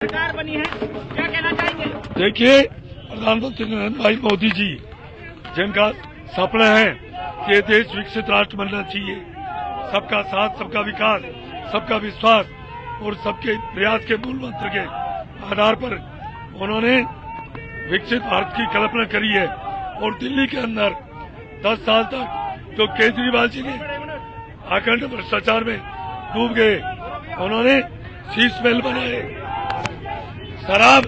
सरकार बनी है, क्या कहना चाहेंगे? देखिए, प्रधानमंत्री नरेंद्र भाई मोदी जी जिनका सपना है कि ये देश विकसित राष्ट्र बनना चाहिए, सबका साथ, सबका विकास, सबका विश्वास और सबके प्रयास के मूल मंत्र के आधार पर उन्होंने विकसित भारत की कल्पना करी है। और दिल्ली के अंदर 10 साल तक जो केजरीवाल जी ने अखंड भ्रष्टाचार में डूब गए, उन्होंने शीश महल बनाए, शराब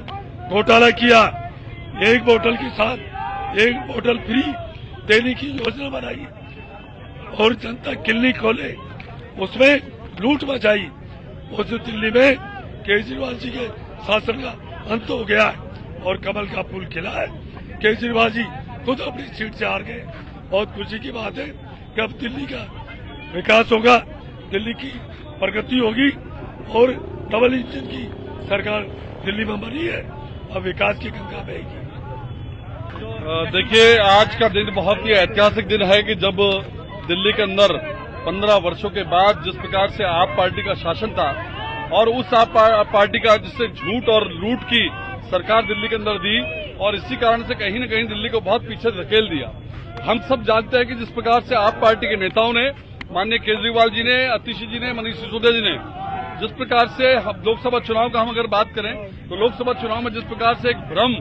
घोटाला किया, एक बोतल के साथ एक बोतल फ्री देने की योजना बनाई और जनता क्लिनिक खोले, उसमें लूट मचाई। उस दिल्ली में केजरीवाल जी के शासन का अंत हो गया है और कमल का फूल खिला है। केजरीवाल जी खुद अपनी सीट से हार गए। बहुत खुशी की बात है कि अब दिल्ली का विकास होगा, दिल्ली की प्रगति होगी और डबल इंजन की सरकार दिल्ली में बनी है, अब विकास की गंगा बहेगी। देखिए, आज का दिन बहुत ही ऐतिहासिक दिन है कि जब दिल्ली के अंदर 15 वर्षों के बाद जिस प्रकार से आप पार्टी का शासन था और उस आप पार्टी का जिससे झूठ और लूट की सरकार दिल्ली के अंदर दी और इसी कारण से कहीं न कहीं दिल्ली को बहुत पीछे धकेल दिया। हम सब जानते हैं कि जिस प्रकार से आप पार्टी के नेताओं ने, माननीय केजरीवाल जी ने, आतिशी जी ने, मनीष सिसोदिया जी ने जिस प्रकार से लोकसभा चुनाव का हम अगर बात करें तो लोकसभा चुनाव में जिस प्रकार से एक भ्रम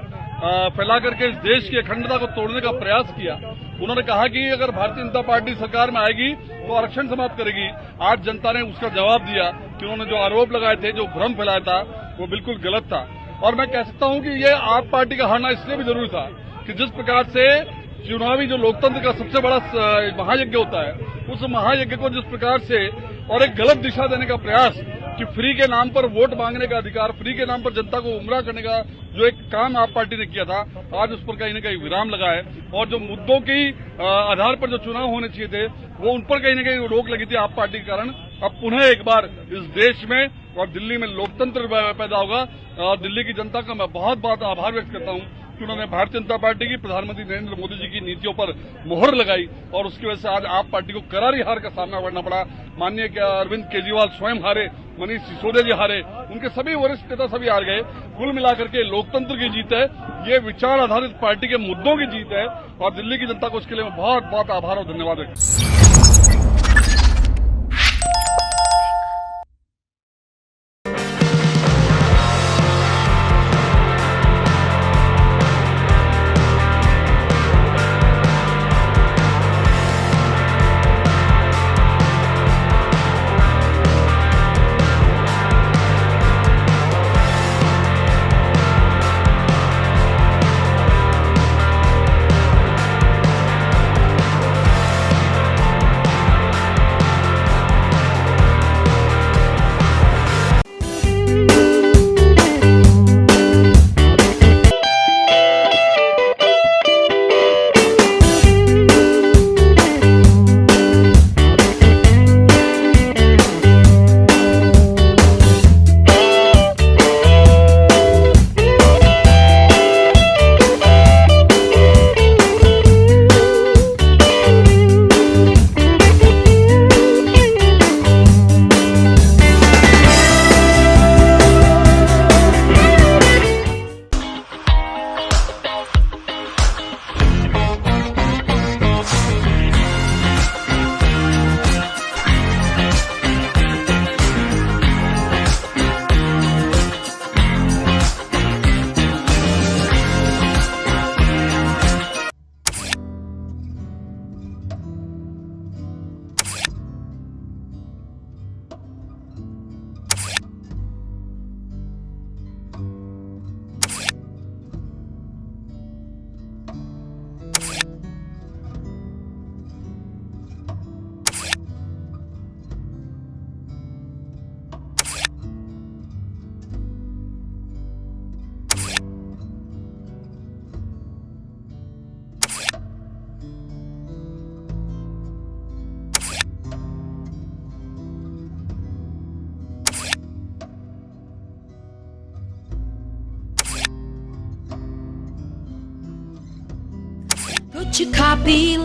फैला करके इस देश की अखंडता को तोड़ने का प्रयास किया। उन्होंने कहा कि अगर भारतीय जनता पार्टी सरकार में आएगी तो आरक्षण समाप्त करेगी। आज जनता ने उसका जवाब दिया कि उन्होंने जो आरोप लगाए थे, जो भ्रम फैलाया था, वो बिल्कुल गलत था। और मैं कह सकता हूं कि ये आप पार्टी का हारना इसलिए भी जरूरी था कि जिस प्रकार से चुनावी जो लोकतंत्र का सबसे बड़ा महायज्ञ होता है, उस महायज्ञ को जिस प्रकार से और एक गलत दिशा देने का प्रयास कि फ्री के नाम पर वोट मांगने का अधिकार, फ्री के नाम पर जनता को गुमराह करने का जो एक काम आप पार्टी ने किया था, आज उस पर कहीं न कहीं विराम लगा है। और जो मुद्दों की आधार पर जो चुनाव होने चाहिए थे, वो उन पर कहीं न कहीं रोक लगी थी आप पार्टी के कारण। अब पुनः एक बार इस देश में और दिल्ली में लोकतंत्र पैदा होगा। और दिल्ली की जनता का मैं बहुत बहुत आभार व्यक्त करता हूं कि उन्होंने भारतीय जनता पार्टी की, प्रधानमंत्री नरेंद्र मोदी जी की नीतियों पर मुहर लगाई और उसकी वजह से आज आप पार्टी को करारी हार का सामना करना पड़ा। माननीय अरविंद केजरीवाल स्वयं हारे, मनीष सिसोदिया जी हारे, उनके सभी वरिष्ठ नेता सभी हार गए। कुल मिलाकर के लोकतंत्र की जीत है, ये विचार आधारित पार्टी के मुद्दों की जीत है और दिल्ली की जनता को उसके लिए मैं बहुत बहुत आभार और धन्यवाद व्यक्त।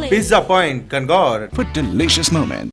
Pizza Point, Kangor. For delicious moment.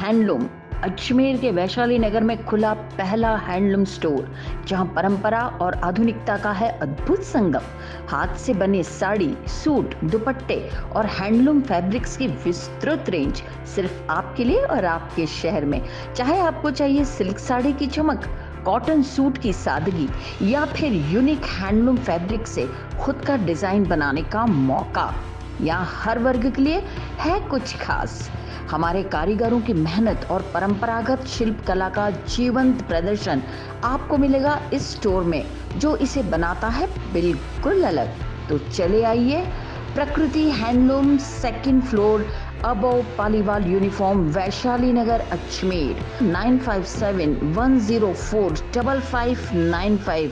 Handloom Ajmer के वैशाली नगर में खुला पहला हैंडलूम स्टोर, जहां परंपरा और आधुनिकता का है अद्भुत संगम। हाथ से बने साड़ी, सूट, दुपट्टे और हैंडलूम फैब्रिक्स की विस्तृत रेंज सिर्फ आपके लिए और आपके शहर में। चाहे आपको चाहिए सिल्क साड़ी की चमक, कॉटन सूट की सादगी या फिर यूनिक हैंडलूम फैब्रिक से खुद का डिजाइन बनाने का मौका, यहाँ हर वर्ग के लिए है कुछ खास। हमारे कारीगरों की मेहनत और परंपरागत शिल्प कला का जीवंत प्रदर्शन आपको मिलेगा इस स्टोर में, जो इसे बनाता है बिल्कुल अलग। तो चले आइए, Prakriti handloom, 2nd floor, above Paliwal uniform, Vaishali Nagar, Ajmer. 9571045595।